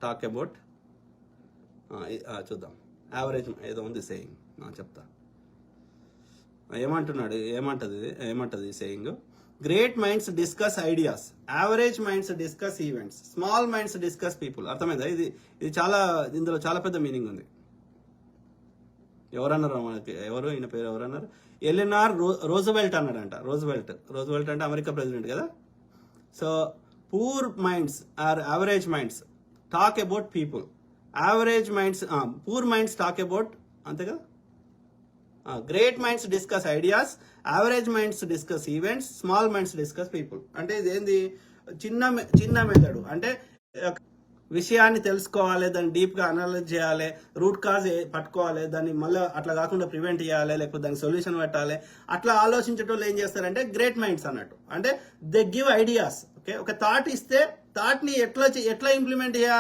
Talk about చూద్దాం. Average ఏదో ఉంది సేయింగ్, చెప్తా ఏమంటది saying. Great minds discuss ideas, average minds discuss events, small minds discuss people. అర్థమైందా? ఇది ఇందులో చాలా పెద్ద మీనింగ్ ఉంది. ఎవరన్నారు మనకి? ఈయన పేరు ఎవరన్నారు? ఎలినార్ రోజ్వెల్ట్ అన్నాడంట. రోజ్వెల్ట్ అంటే అమెరికా ప్రెసిడెంట్ కదా. So poor minds are average minds talk about people, average minds poor minds talk about, అంతే కదా. Great minds discuss ideas, average minds discuss events, small minds discuss people. అంటే ఇదేంది? చిన్న method. అంటే విషయాన్ని తెలుసుకోవాలి, దాన్ని డీప్గా అనలైజ్ చేయాలి, రూట్ కాజ్ పట్టుకోవాలి, దాన్ని మళ్ళీ అట్లా కాకుండా ప్రివెంట్ చేయాలి, లేకపోతే దానికి సొల్యూషన్ పెట్టాలి. అట్లా ఆలోచించేటోళ్ళు ఏం చేస్తారంటే గ్రేట్ మైండ్స్ అన్నట్టు. అంటే దే గివ్ ఐడియాస్. ఓకే, ఒక థాట్ ఇస్తే థాట్ని ఎట్లా ఇంప్లిమెంట్ చేయాలి